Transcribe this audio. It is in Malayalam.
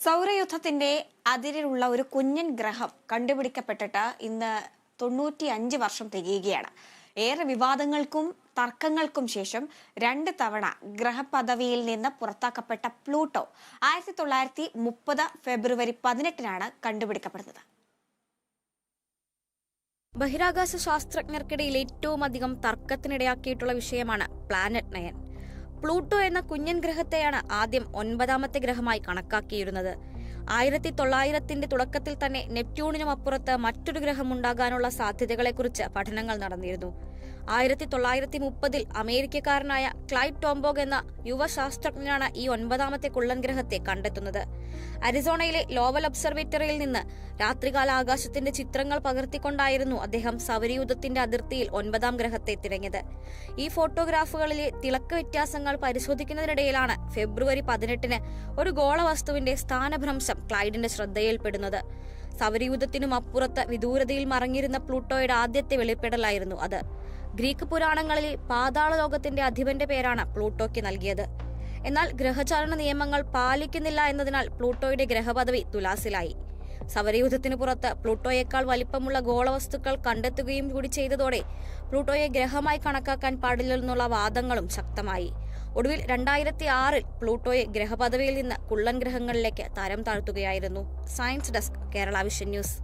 സൗരയൂഥത്തിന്റെ അതിരിലുള്ള ഒരു കുഞ്ഞൻ ഗ്രഹം കണ്ടുപിടിക്കപ്പെട്ടിട്ട് ഇന്ന് 95 വർഷം തികയുകയാണ്. ഏറെ വിവാദങ്ങൾക്കും തർക്കങ്ങൾക്കും ശേഷം 2 തവണ ഗ്രഹപദവിയിൽ നിന്ന് പുറത്താക്കപ്പെട്ട പ്ലൂട്ടോ 1930 ഫെബ്രുവരി 18-നാണ് കണ്ടുപിടിക്കപ്പെടുന്നത്. ബഹിരാകാശ ശാസ്ത്രജ്ഞർക്കിടയിൽ ഏറ്റവും അധികം തർക്കത്തിനിടയാക്കിയിട്ടുള്ള വിഷയമാണ് പ്ലാനറ്റ് 9. പ്ലൂട്ടോ എന്ന കുഞ്ഞൻ ഗ്രഹത്തെയാണ് ആദ്യം 9ാമത്തെ ഗ്രഹമായി കണക്കാക്കിയിരുന്നത്. 1900-ന്റെ തുടക്കത്തിൽ തന്നെ നെപ്റ്റ്യൂണിനും അപ്പുറത്ത് മറ്റൊരു ഗ്രഹം ഉണ്ടാകാനുള്ള സാധ്യതകളെക്കുറിച്ച് പഠനങ്ങൾ നടന്നിരുന്നു. 1930-ൽ അമേരിക്കക്കാരനായ ക്ലൈഡ് ടോംബോഗ് എന്ന യുവ ശാസ്ത്രജ്ഞനാണ് ഈ 9ാമത്തെ കുള്ളൻ ഗ്രഹത്തെ കണ്ടെത്തുന്നത്. അരിസോണയിലെ ലോവൽ ഒബ്സർവേറ്ററിയിൽ നിന്ന് രാത്രികാല ആകാശത്തിന്റെ ചിത്രങ്ങൾ പകർത്തിക്കൊണ്ടായിരുന്നു അദ്ദേഹം സൗരയൂഥത്തിന്റെ അതിർത്തിയിൽ 9ാം ഗ്രഹത്തെ തിരഞ്ഞത്. ഈ ഫോട്ടോഗ്രാഫുകളിലെ തിളക്ക വ്യത്യാസങ്ങൾ പരിശോധിക്കുന്നതിനിടയിലാണ് ഫെബ്രുവരി 18-ന് ഒരു ഗോളവസ്തുവിന്റെ സ്ഥാനഭ്രംശം ക്ലൈഡിന്റെ ശ്രദ്ധയിൽപ്പെടുന്നത്. സൗരയൂഥത്തിനും അപ്പുറത്ത് വിദൂരതയിൽ മറഞ്ഞിരുന്ന പ്ലൂട്ടോയുടെ ആദ്യത്തെ വെളിപ്പെടലായിരുന്നു അത്. ഗ്രീക്ക് പുരാണങ്ങളിലെ പാതാള ലോകത്തിന്റെ അധിപന്റെ പേരാണ് പ്ലൂട്ടോയ്ക്ക് നൽകിയത്. എന്നാൽ ഗ്രഹചലന നിയമങ്ങൾ പാലിക്കുന്നില്ല എന്നതിനാൽ പ്ലൂട്ടോയുടെ ഗ്രഹപദവി തുലാസിലായി. സൗരയൂഥത്തിന് പുറത്ത് പ്ലൂട്ടോയേക്കാൾ വലിപ്പമുള്ള ഗോളവസ്തുക്കൾ കണ്ടെത്തുകയും കൂടി ചെയ്തതോടെ പ്ലൂട്ടോയെ ഗ്രഹമായി കണക്കാക്കാൻ പാടില്ലെന്നുള്ള വാദങ്ങളും ശക്തമായി. ഒടുവിൽ 2006-ൽ പ്ലൂട്ടോയെ ഗ്രഹപദവിയിൽ നിന്ന് കുള്ളൻ ഗ്രഹങ്ങളിലേക്ക് തരം താഴ്ത്തുകയായിരുന്നു. Science desk, Kerala vision news.